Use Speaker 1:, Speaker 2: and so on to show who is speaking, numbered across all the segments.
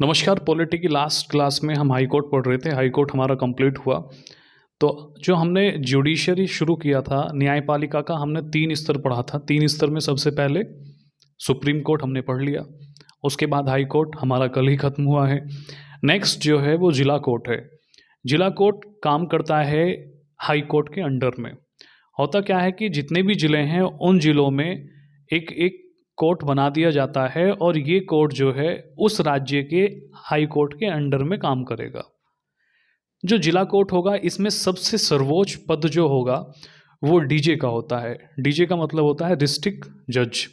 Speaker 1: नमस्कार। पॉलिटी की last class में हम हाई कोर्ट पढ़ रहे थे। हाई कोर्ट हमारा कंप्लीट हुआ। तो जो हमने जुडिशरी शुरू किया था, न्यायपालिका का हमने 3 स्तर पढ़ा था। 3 स्तर में सबसे पहले सुप्रीम कोर्ट हमने पढ़ लिया, उसके बाद हाई कोर्ट हमारा कल ही ख़त्म हुआ है। नेक्स्ट जो है वो जिला कोर्ट है। जिला कोर्ट काम करता है हाई कोर्ट के अंडर में। होता क्या है कि जितने भी ज़िले हैं उन ज़िलों में एक एक कोर्ट बना दिया जाता है और ये कोर्ट जो है उस राज्य के हाई कोर्ट के अंडर में काम करेगा। जो जिला कोर्ट होगा इसमें सबसे सर्वोच्च पद जो होगा वो डीजे का होता है। डीजे का मतलब होता है डिस्ट्रिक्ट जज।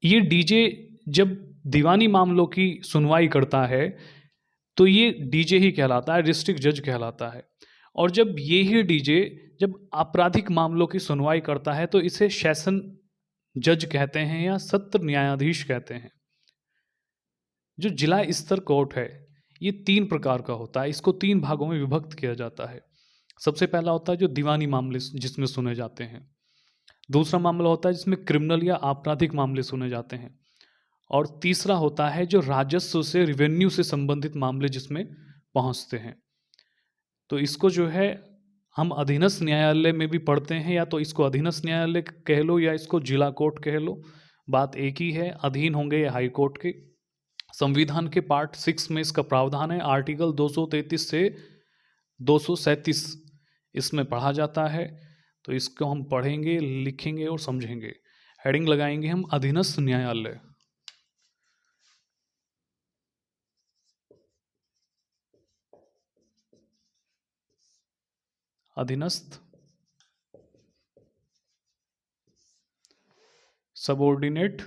Speaker 1: ये डीजे जब दीवानी मामलों की सुनवाई करता है तो ये डीजे ही कहलाता है, डिस्ट्रिक्ट जज कहलाता है। और जब ये ही डीजे जब आपराधिक मामलों की सुनवाई करता है तो इसे सेशन जज कहते हैं या सत्र न्यायाधीश कहते हैं। जो जिला स्तर कोर्ट है ये 3 प्रकार का होता है। इसको 3 भागों में विभक्त किया जाता है। सबसे पहला होता है जो दीवानी मामले जिसमें सुने जाते हैं। दूसरा मामला होता है जिसमें क्रिमिनल या आपराधिक मामले सुने जाते हैं। और तीसरा होता है जो राजस्व से, रिवेन्यू से संबंधित मामले जिसमें पहुंचते हैं। तो इसको जो है हम अधीनस्थ न्यायालय में भी पढ़ते हैं, या तो इसको अधीनस्थ न्यायालय कह लो या इसको जिला कोर्ट कह लो, बात एक ही है। अधीन होंगे ये हाई कोर्ट के। संविधान के पार्ट 6 में इसका प्रावधान है। आर्टिकल 233 से 237 इसमें पढ़ा जाता है। तो इसको हम पढ़ेंगे, लिखेंगे और समझेंगे। हेडिंग लगाएंगे हम अधीनस्थ न्यायालय। अधीनस्थ, सबऑर्डिनेट,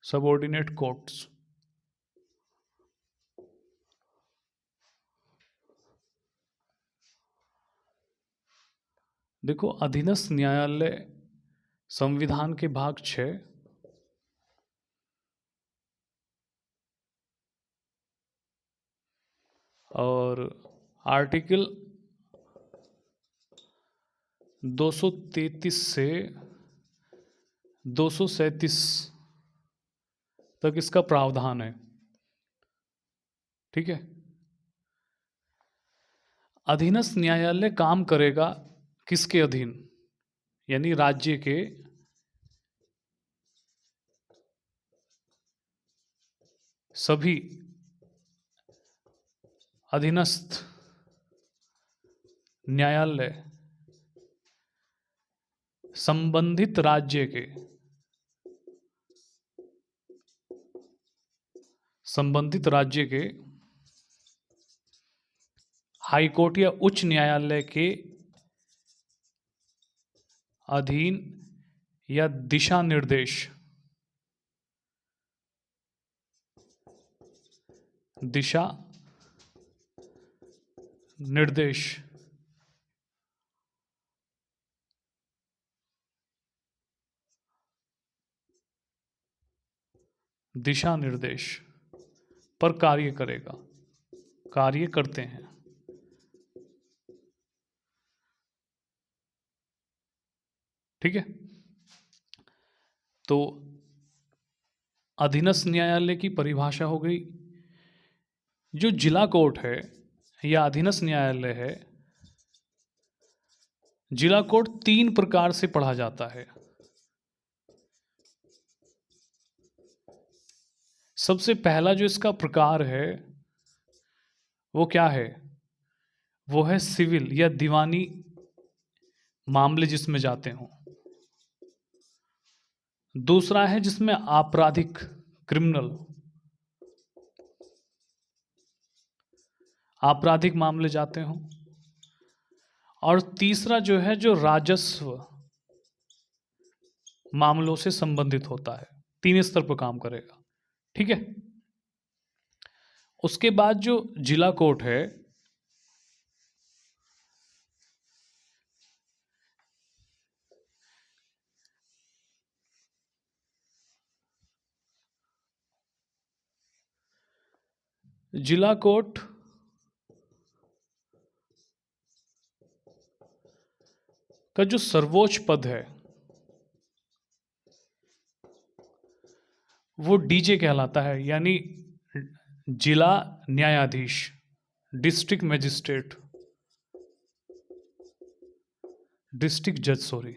Speaker 1: सबऑर्डिनेट कोर्ट्स। देखो, अधीनस्थ न्यायालय संविधान के भाग 6 और आर्टिकल 233 से 237 तक इसका प्रावधान है। ठीक है। अधीनस्थ न्यायालय काम करेगा किसके अधीन? यानी राज्य के सभी अधीनस्थ न्यायालय संबंधित राज्य के हाई कोर्ट या उच्च न्यायालय के अधीन या दिशा निर्देश दिशा निर्देश पर कार्य करेगा, कार्य करते हैं। ठीक है। तो अधीनस्थ न्यायालय की परिभाषा हो गई। जो जिला कोर्ट है या अधीनस्थ न्यायालय है, जिला कोर्ट 3 प्रकार से पढ़ा जाता है। सबसे पहला जो इसका प्रकार है वो क्या है? वो है सिविल या दीवानी मामले जिसमें जाते हों। दूसरा है जिसमें आपराधिक, क्रिमिनल, आपराधिक मामले जाते हों। और तीसरा जो है जो राजस्व मामलों से संबंधित होता है। 3 स्तर पर काम करेगा। ठीक है। उसके बाद जो जिला कोर्ट है, जिला कोर्ट का जो सर्वोच्च पद है वो डीजे कहलाता है, यानी जिला न्यायाधीश, डिस्ट्रिक्ट मजिस्ट्रेट, डिस्ट्रिक्ट जज, सॉरी,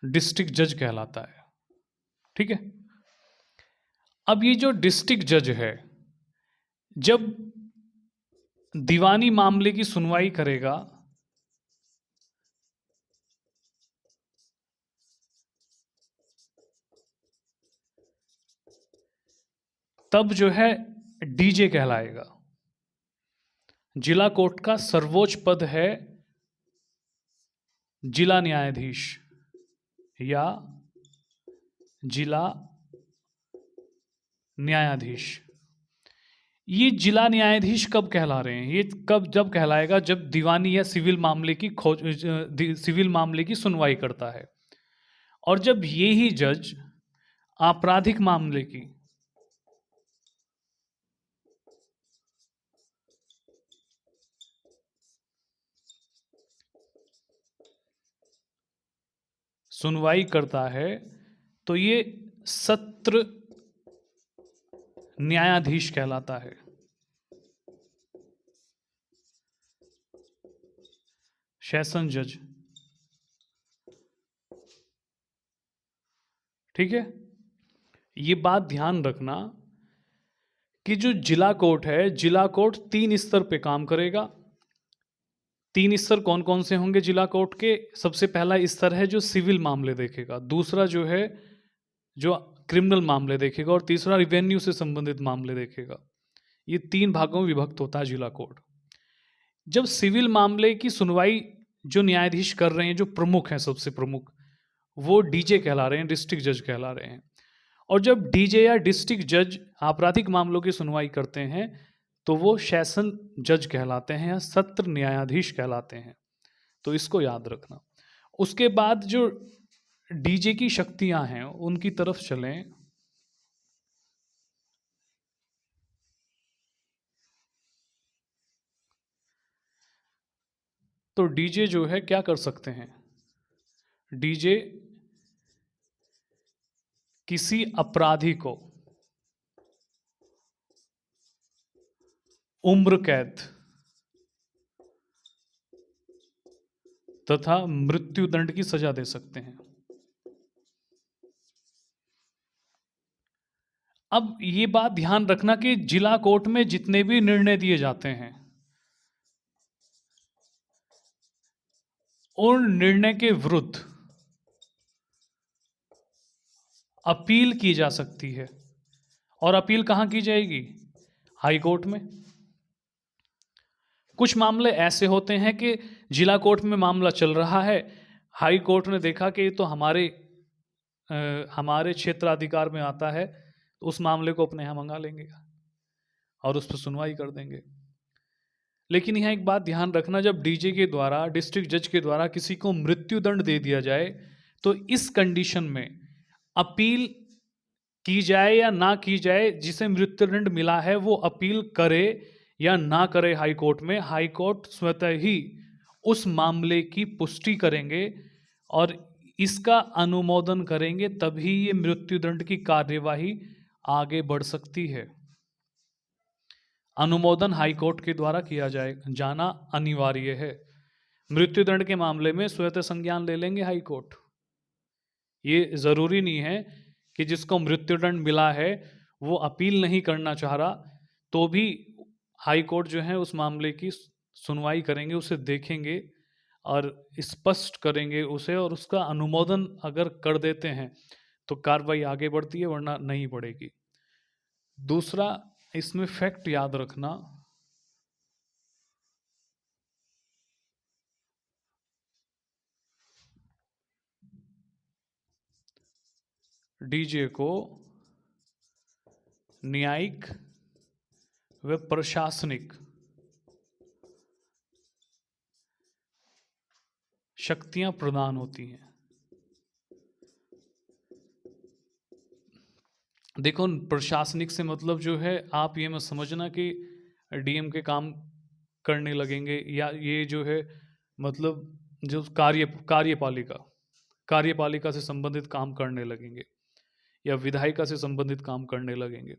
Speaker 1: डिस्ट्रिक्ट जज कहलाता है। ठीक है। अब ये जो डिस्ट्रिक्ट जज है, जब दीवानी मामले की सुनवाई करेगा तब जो है डीजे कहलाएगा। जिला कोर्ट का सर्वोच्च पद है जिला न्यायाधीश या जिला न्यायाधीश। ये जिला न्यायाधीश कब कहला रहे हैं? ये कब जब कहलाएगा जब दीवानी या सिविल मामले की सिविल मामले की सुनवाई करता है, और जब ये ही जज आपराधिक मामले की सुनवाई करता है तो ये सत्र न्यायाधीश कहलाता है। सेशन जज। ठीक है। ये बात ध्यान रखना कि जो जिला कोर्ट है, जिला कोर्ट 3 स्तर पे काम करेगा। 3 स्तर कौन कौन से होंगे जिला कोर्ट के? सबसे पहला स्तर है जो सिविल मामले देखेगा, दूसरा जो है जो क्रिमिनल मामले देखेगा, और तीसरा रिवेन्यू से संबंधित मामले देखेगा। ये 3 भागों में विभक्त होता है जिला कोर्ट। जब सिविल मामले की सुनवाई जो न्यायाधीश कर रहे हैं, जो प्रमुख हैं, सबसे प्रमुख, वो डीजे कहला रहे हैं, डिस्ट्रिक्ट जज कहला रहे हैं। और जब डीजे या डिस्ट्रिक्ट जज आपराधिक मामलों की सुनवाई करते हैं तो वो सेशन जज कहलाते हैं या सत्र न्यायाधीश कहलाते हैं। तो इसको याद रखना। उसके बाद जो डीजे की शक्तियां हैं उनकी तरफ चलें। तो डीजे जो है क्या कर सकते हैं? डीजे किसी अपराधी को उम्र कैद तथा मृत्युदंड की सजा दे सकते हैं। अब ये बात ध्यान रखना कि जिला कोर्ट में जितने भी निर्णय दिए जाते हैं उन निर्णय के विरुद्ध अपील की जा सकती है। और अपील कहां की जाएगी? हाई कोर्ट में। कुछ मामले ऐसे होते हैं कि जिला कोर्ट में मामला चल रहा है, हाई कोर्ट ने देखा कि ये तो हमारे क्षेत्राधिकार में आता है, तो उस मामले को अपने यहाँ मंगा लेंगे और उस पर सुनवाई कर देंगे। लेकिन यहाँ एक बात ध्यान रखना, जब डीजे के द्वारा, डिस्ट्रिक्ट जज के द्वारा किसी को मृत्युदंड दे दिया जाए तो इस कंडीशन में अपील की जाए या ना की जाए, जिसे मृत्युदंड मिला है वो अपील करे या ना करे हाई कोर्ट में, हाई कोर्ट स्वतः ही उस मामले की पुष्टि करेंगे और इसका अनुमोदन करेंगे, तभी ये मृत्युदंड की कार्यवाही आगे बढ़ सकती है। अनुमोदन हाई कोर्ट के द्वारा किया जाना अनिवार्य है। मृत्युदंड के मामले में स्वतः संज्ञान ले लेंगे हाई कोर्ट। ये जरूरी नहीं है कि जिसको मृत्युदंड मिला है वो अपील नहीं करना चाह रहा, तो भी हाई कोर्ट जो है उस मामले की सुनवाई करेंगे, उसे देखेंगे और स्पष्ट करेंगे उसे, और उसका अनुमोदन अगर कर देते हैं तो कार्रवाई आगे बढ़ती है, वरना नहीं बढ़ेगी। दूसरा, इसमें फैक्ट याद रखना, डीजे को न्यायिक व प्रशासनिक शक्तियां प्रदान होती हैं। देखो, प्रशासनिक से मतलब जो है, आप ये मत समझना कि डीएम के काम करने लगेंगे, या ये जो है मतलब जो कार्यपालिका से संबंधित काम करने लगेंगे, या विधायिका से संबंधित काम करने लगेंगे।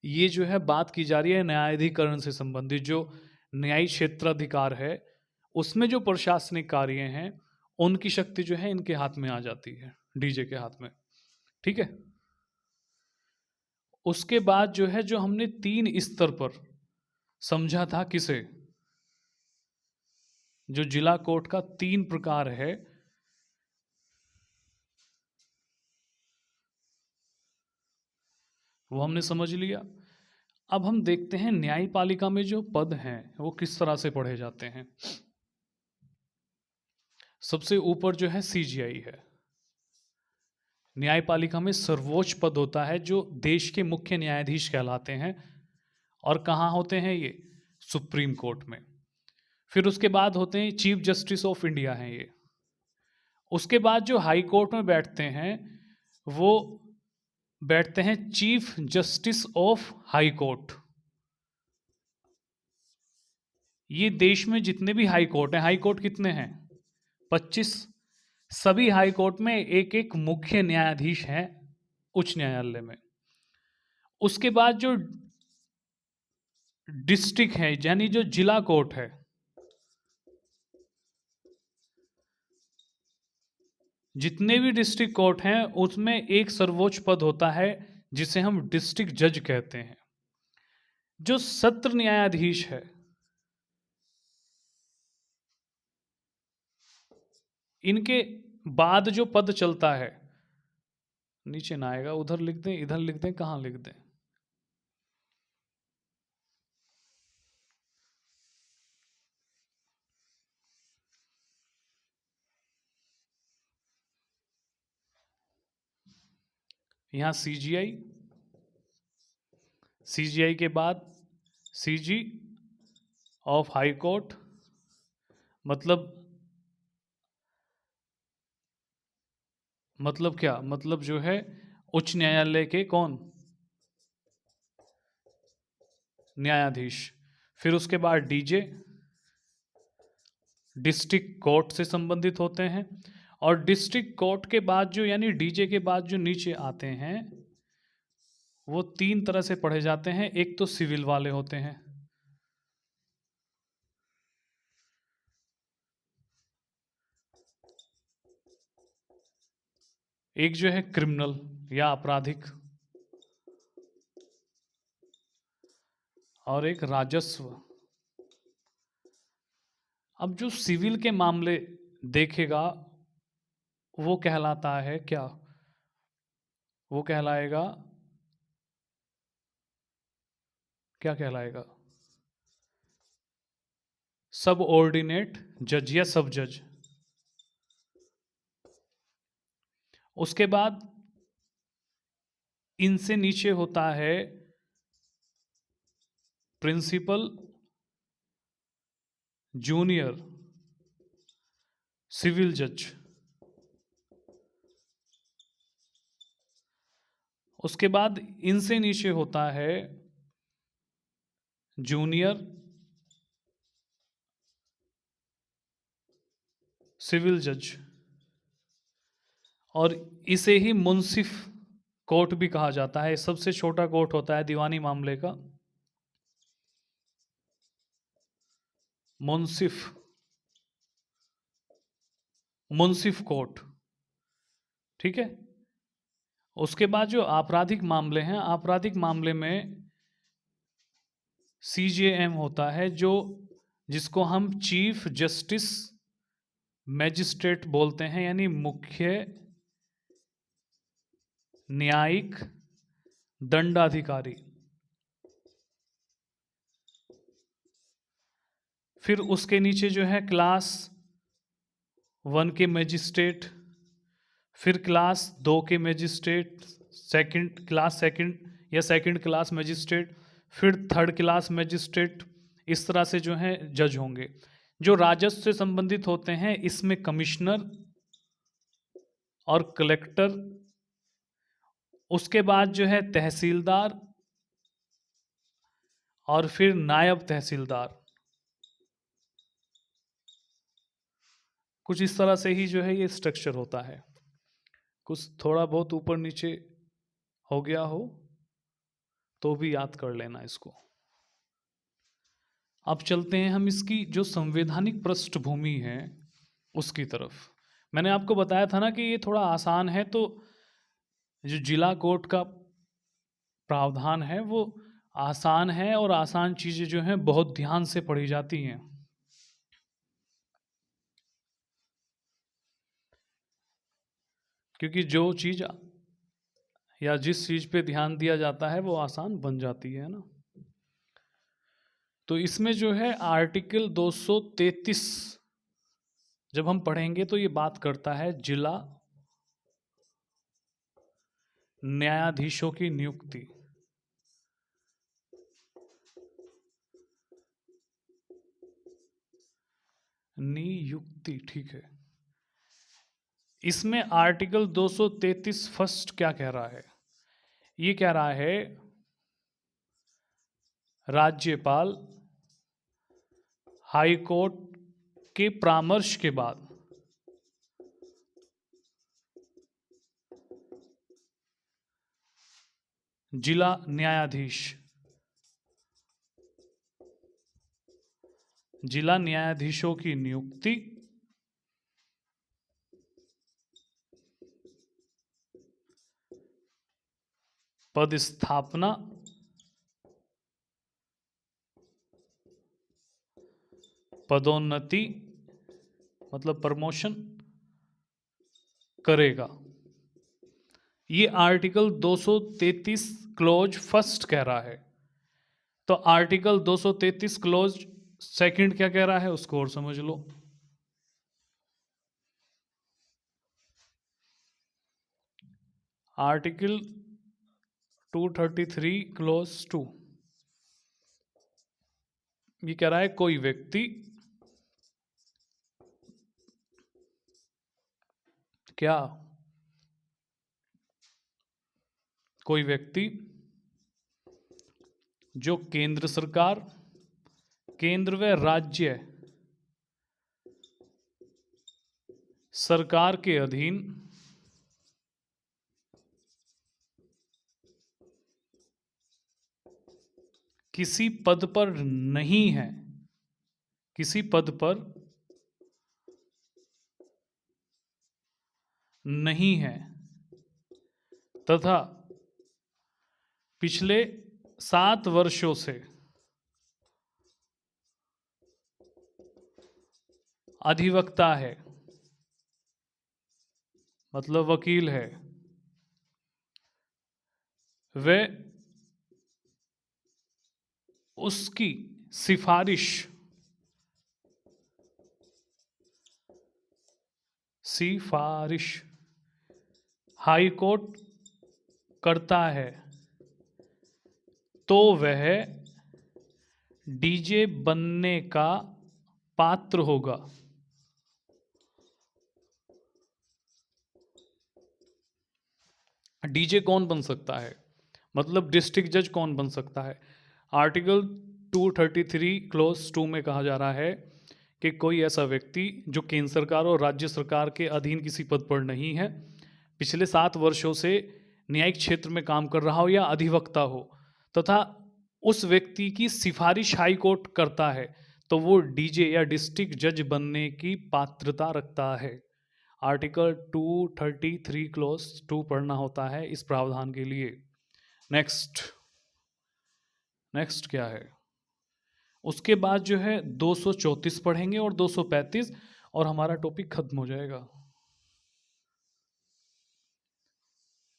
Speaker 1: ये जो है बात की जा रही है न्यायाधिकरण से संबंधित, जो न्यायिक क्षेत्राधिकार है, उसमें जो प्रशासनिक कार्य हैं उनकी शक्ति जो है इनके हाथ में आ जाती है, डीजे के हाथ में। ठीक है। उसके बाद जो है, जो हमने 3 स्तर पर समझा था, किसे, जो जिला कोर्ट का 3 प्रकार है, वो हमने समझ लिया। अब हम देखते हैं न्यायपालिका में जो पद हैं वो किस तरह से पढ़े जाते हैं। सबसे ऊपर जो है सीजीआई है। न्यायपालिका में सर्वोच्च पद होता है, जो देश के मुख्य न्यायाधीश कहलाते हैं। और कहाँ होते हैं ये? सुप्रीम कोर्ट में। फिर उसके बाद होते हैं चीफ जस्टिस ऑफ इंडिया हैं ये। उसके बाद जो हाई कोर्ट में बैठते हैं वो बैठते हैं chief justice of high court. ये देश में जितने भी हाई कोर्ट हैं, हाई कोर्ट कितने हैं? 25। सभी हाई कोर्ट में एक एक मुख्य न्यायाधीश हैं उच्च न्यायालय में। उसके बाद जो डिस्ट्रिक्ट है, यानी जो जिला कोर्ट है, जितने भी डिस्ट्रिक्ट कोर्ट हैं उसमें एक सर्वोच्च पद होता है जिसे हम डिस्ट्रिक्ट जज कहते हैं। जो सत्र न्यायाधीश है, इनके बाद जो पद चलता है, नीचे ना आएगा, उधर लिख दें, इधर लिख दें, कहां लिख दें? यहां सीजीआई, सीजीआई के बाद सीजी ऑफ हाई कोर्ट, मतलब क्या? मतलब जो है उच्च न्यायालय के कौन? न्यायाधीश। फिर उसके बाद डीजे, डिस्ट्रिक्ट कोर्ट से संबंधित होते हैं। और डिस्ट्रिक्ट कोर्ट के बाद जो, यानी डीजे के बाद जो नीचे आते हैं, वो 3 तरह से पढ़े जाते हैं। एक तो सिविल वाले होते हैं, एक जो है क्रिमिनल या आपराधिक, और एक राजस्व। अब जो सिविल के मामले देखेगा वो कहलाता है क्या? वो कहलाएगा, क्या कहलाएगा? सब ऑर्डिनेट जज या सब जज। उसके बाद इनसे नीचे होता है प्रिंसिपल जूनियर सिविल जज। उसके बाद इनसे नीचे होता है जूनियर सिविल जज, और इसे ही मुंसिफ कोर्ट भी कहा जाता है। सबसे छोटा कोर्ट होता है दीवानी मामले का, मुंसिफ, मुंसिफ कोर्ट। ठीक है। उसके बाद जो आपराधिक मामले हैं, आपराधिक मामले में सीजेएम होता है, जो जिसको हम चीफ जस्टिस मैजिस्ट्रेट बोलते हैं, यानी मुख्य न्यायिक दंडाधिकारी। फिर उसके नीचे जो है क्लास 1 के मैजिस्ट्रेट, फिर क्लास 2 के मैजिस्ट्रेट, सेकंड या सेकंड क्लास मैजिस्ट्रेट, फिर थर्ड क्लास मैजिस्ट्रेट। इस तरह से जो है जज होंगे। जो राजस्व से संबंधित होते हैं, इसमें कमिश्नर और कलेक्टर, उसके बाद जो है तहसीलदार, और फिर नायब तहसीलदार। कुछ इस तरह से ही जो है ये स्ट्रक्चर होता है। कुछ थोड़ा बहुत ऊपर नीचे हो गया हो तो भी याद कर लेना इसको। अब चलते हैं हम इसकी जो संवैधानिक पृष्ठभूमि है उसकी तरफ। मैंने आपको बताया था ना कि ये थोड़ा आसान है, तो जो जिला कोर्ट का प्रावधान है वो आसान है और आसान चीज़ें जो हैं बहुत ध्यान से पढ़ी जाती हैं। क्योंकि जो चीज़ या जिस चीज़ पे ध्यान दिया जाता है वो आसान बन जाती है ना। तो इसमें जो है आर्टिकल 233 जब हम पढ़ेंगे तो ये बात करता है जिला न्यायाधीशों की नियुक्ति। नियुक्ति, ठीक है। इसमें आर्टिकल 233 फर्स्ट क्या कह रहा है? ये कह रहा है राज्यपाल हाई कोर्ट के परामर्श के बाद जिला न्यायाधीश, जिला न्यायाधीशों की नियुक्ति पदस्थापना पदोन्नति मतलब प्रमोशन करेगा। ये आर्टिकल 233 क्लोज फर्स्ट कह रहा है। तो आर्टिकल 233 क्लोज सेकंड क्या कह रहा है उसको और समझ लो। आर्टिकल 233 क्लोज 2 ये कह रहा है कोई व्यक्ति क्या, कोई व्यक्ति जो केंद्र सरकार, केंद्र व राज्य सरकार के अधीन किसी पद पर नहीं है, किसी पद पर नहीं है तथा पिछले 7 वर्षों से अधिवक्ता है, मतलब वकील है, वे उसकी सिफारिश सिफारिश हाई कोर्ट करता है तो वह डीजे बनने का पात्र होगा। डीजे कौन बन सकता है, मतलब डिस्ट्रिक्ट जज कौन बन सकता है? आर्टिकल 233 क्लोज 2 में कहा जा रहा है कि कोई ऐसा व्यक्ति जो केंद्र सरकार और राज्य सरकार के अधीन किसी पद पर नहीं है, पिछले 7 वर्षों से न्यायिक क्षेत्र में काम कर रहा हो या अधिवक्ता हो, तथा उस व्यक्ति की सिफारिश हाई कोर्ट करता है, तो वो डीजे या डिस्ट्रिक्ट जज बनने की पात्रता रखता है। आर्टिकल 233 क्लोज 2 पढ़ना होता है इस प्रावधान के लिए। नेक्स्ट नेक्स्ट क्या है? उसके बाद जो है 234 पढ़ेंगे और 235 और हमारा टॉपिक खत्म हो जाएगा।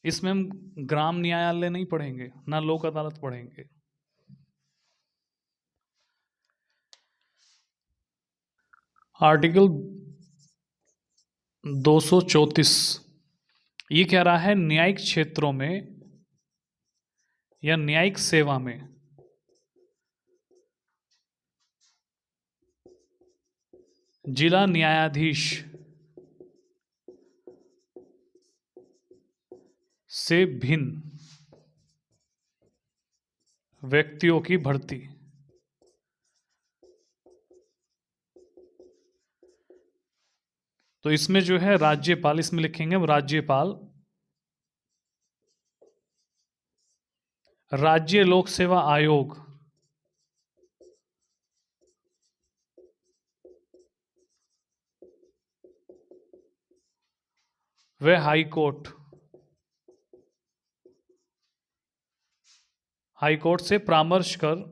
Speaker 1: इसमें हम ग्राम न्यायालय नहीं पढ़ेंगे, ना लोक अदालत पढ़ेंगे। आर्टिकल 234 ये कह रहा है न्यायिक क्षेत्रों में या न्यायिक सेवा में जिला न्यायाधीश से भिन्न व्यक्तियों की भर्ती तो इसमें जो है राज्यपाल, इसमें लिखेंगे हम राज्यपाल, राज्य लोक सेवा आयोग, व हाई कोर्ट, हाई कोर्ट से परामर्श कर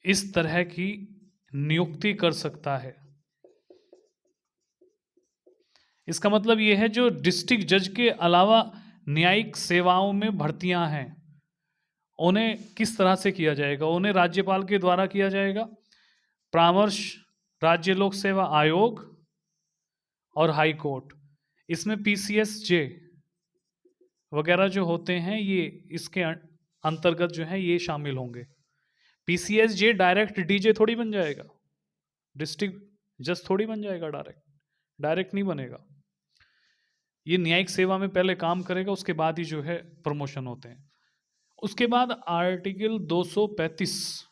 Speaker 1: इस तरह की नियुक्ति कर सकता है। इसका मतलब यह है जो डिस्ट्रिक्ट जज के अलावा न्यायिक सेवाओं में भर्तियां हैं, उन्हें किस तरह से किया जाएगा? उन्हें राज्यपाल के द्वारा किया जाएगा, परामर्श राज्य लोक सेवा आयोग और हाई कोर्ट। इसमें पीसीएस जे वगैरह जो होते हैं ये इसके अंतर्गत जो है ये शामिल होंगे। पीसीएस जे डायरेक्ट डीजे थोड़ी बन जाएगा, डिस्ट्रिक्ट जज थोड़ी बन जाएगा, डायरेक्ट नहीं बनेगा। ये न्यायिक सेवा में पहले काम करेगा, उसके बाद ही जो है प्रमोशन होते हैं। उसके बाद आर्टिकल 235,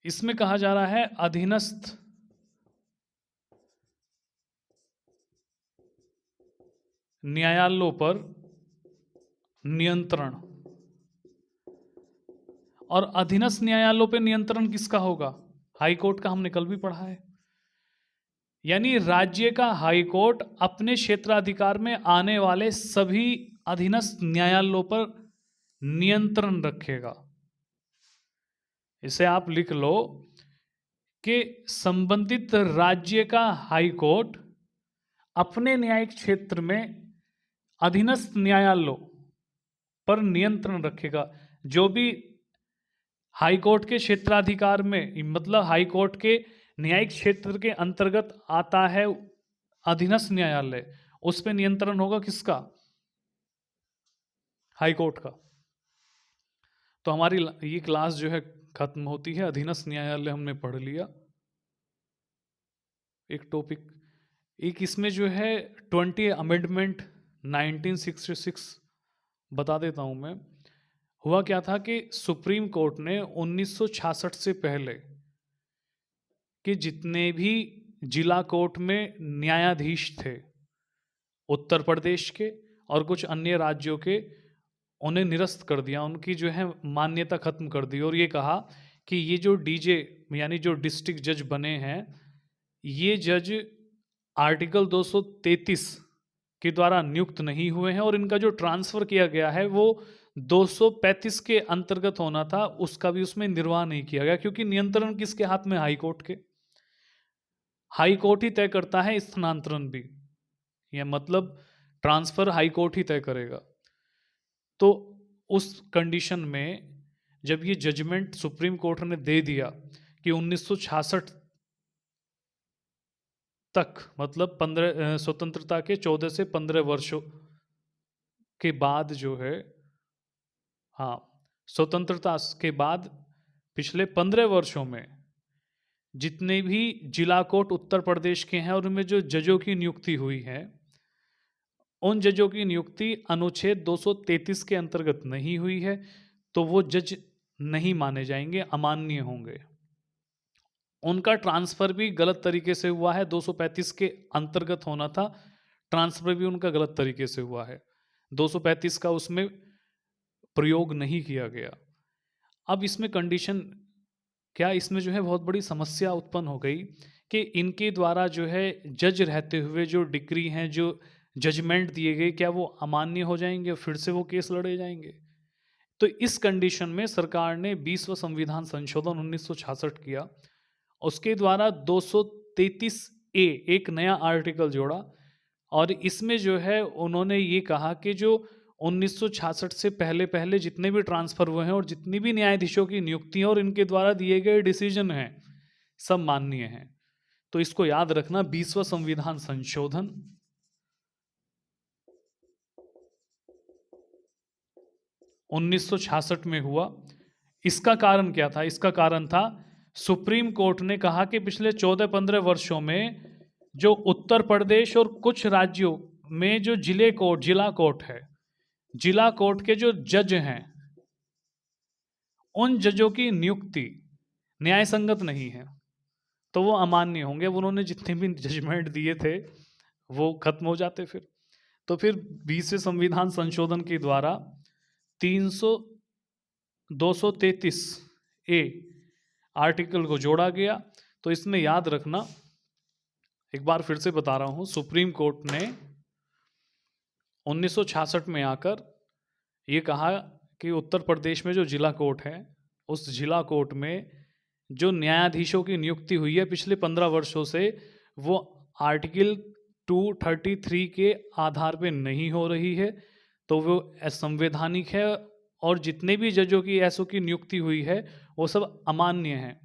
Speaker 1: इसमें कहा जा रहा है अधीनस्थ न्यायालयों पर नियंत्रण। और अधीनस्थ न्यायालयों पर नियंत्रण किसका होगा? हाई कोर्ट का, हमने कल भी पढ़ा है। यानी राज्य का हाई कोर्ट अपने क्षेत्राधिकार में आने वाले सभी अधीनस्थ न्यायालयों पर नियंत्रण रखेगा। इसे आप लिख लो कि संबंधित राज्य का हाई कोर्ट अपने न्यायिक क्षेत्र में अधीनस्थ न्यायालयों पर नियंत्रण रखेगा। जो भी हाई कोर्ट के क्षेत्राधिकार में, मतलब हाई कोर्ट के न्यायिक क्षेत्र के अंतर्गत आता है अधीनस्थ न्यायालय, उस पर नियंत्रण होगा किसका? हाई कोर्ट का। तो हमारी ये क्लास जो है खत्म होती है। अधीनस्थ न्यायालय हमने पढ़ लिया, एक टॉपिक। एक इसमें जो है 20 अमेंडमेंट 1966 बता देता हूं मैं। हुआ क्या था कि सुप्रीम कोर्ट ने 1966 से पहले कि जितने भी जिला कोर्ट में न्यायाधीश थे उत्तर प्रदेश के और कुछ अन्य राज्यों के, उन्हें निरस्त कर दिया, उनकी जो है मान्यता खत्म कर दी। और ये कहा कि ये जो डीजे यानी जो डिस्ट्रिक्ट जज बने हैं, ये जज आर्टिकल 233 के द्वारा नियुक्त नहीं हुए हैं, और इनका जो ट्रांसफर किया गया है वो 235 के अंतर्गत होना था, उसका भी उसमें निर्वाह नहीं किया गया। क्योंकि नियंत्रण किसके हाथ में? हाई कोर्ट के। हाई कोर्ट ही तय करता है स्थानांतरण भी, या मतलब ट्रांसफर हाई कोर्ट ही तय करेगा। तो उस कंडीशन में जब ये जजमेंट सुप्रीम कोर्ट ने दे दिया कि 1966 तक, मतलब 15 स्वतंत्रता के 14 से 15 वर्षों के बाद जो है, हाँ, स्वतंत्रता के बाद पिछले 15 वर्षों में जितने भी जिला कोर्ट उत्तर प्रदेश के हैं और उनमें जो जजों की नियुक्ति हुई है, उन जजों की नियुक्ति अनुच्छेद 233 के अंतर्गत नहीं हुई है, तो वो जज नहीं माने जाएंगे, अमाननीय होंगे। उनका ट्रांसफर भी गलत तरीके से हुआ है, 235 के अंतर्गत होना था, ट्रांसफर भी उनका गलत तरीके से हुआ है, 235 का उसमें प्रयोग नहीं किया गया। अब इसमें कंडीशन क्या, इसमें जो है बहुत बड़ी समस्या उत्पन्न हो गई कि इनके द्वारा जो है जज रहते हुए जो डिक्री हैं, जो जजमेंट दिए गए, क्या वो अमान्य हो जाएंगे, फिर से वो केस लड़े जाएंगे? तो इस कंडीशन में सरकार ने 20वां संविधान संशोधन 1966 किया। उसके द्वारा 233 ए एक नया आर्टिकल जोड़ा, और इसमें जो है उन्होंने ये कहा कि जो 1966 से पहले पहले जितने भी ट्रांसफर हुए हैं और जितनी भी न्यायाधीशों की नियुक्तियां और इनके द्वारा दिए गए डिसीजन हैं, सब माननीय हैं। तो इसको याद रखना, 20वां संविधान संशोधन 1966 में हुआ। इसका कारण क्या था? इसका कारण था सुप्रीम कोर्ट ने कहा कि पिछले 14-15 वर्षों में जो उत्तर प्रदेश और कुछ राज्यों में जो जिला कोर्ट है, जिला कोर्ट के जो जज हैं, उन जजों की नियुक्ति न्याय संगत नहीं है, तो वो अमान्य होंगे। उन्होंने जितने भी जजमेंट दिए थे वो खत्म हो जाते फिर। तो फिर 20वें संविधान संशोधन के द्वारा 233 ए आर्टिकल को जोड़ा गया। तो इसमें याद रखना, एक बार फिर से बता रहा हूं, सुप्रीम कोर्ट ने 1966 में आकर ये कहा कि उत्तर प्रदेश में जो जिला कोर्ट है, उस जिला कोर्ट में जो न्यायाधीशों की नियुक्ति हुई है पिछले 15 वर्षों से, वो आर्टिकल 233 के आधार पे नहीं हो रही है, तो वो असंवैधानिक है। और जितने भी जजों की ऐसों की नियुक्ति हुई है वो सब अमान्य हैं।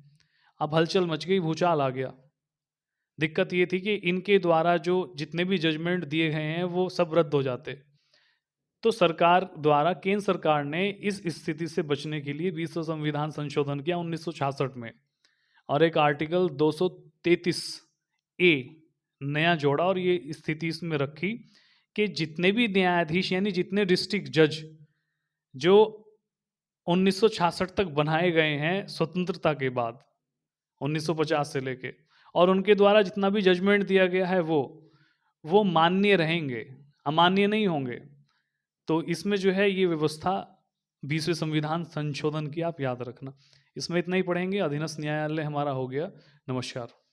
Speaker 1: अब हलचल मच गई, भूचाल आ गया। दिक्कत ये थी कि इनके द्वारा जो जितने भी जजमेंट दिए गए हैं वो सब रद्द हो जाते। तो सरकार द्वारा, केंद्र सरकार ने इस स्थिति से बचने के लिए 20वें संविधान संशोधन किया 1966 में, और एक आर्टिकल 233 ए नया जोड़ा, और ये स्थिति इसमें रखी कि जितने भी न्यायाधीश यानी जितने डिस्ट्रिक्ट जज जो 1966 तक बनाए गए हैं स्वतंत्रता के बाद 1950 से लेके, और उनके द्वारा जितना भी जजमेंट दिया गया है वो मान्य रहेंगे, अमान्य नहीं होंगे। तो इसमें जो है ये व्यवस्था 20वें संविधान संशोधन की आप याद रखना। इसमें इतना ही पढ़ेंगे। अधीनस्थ न्यायालय हमारा हो गया। नमस्कार।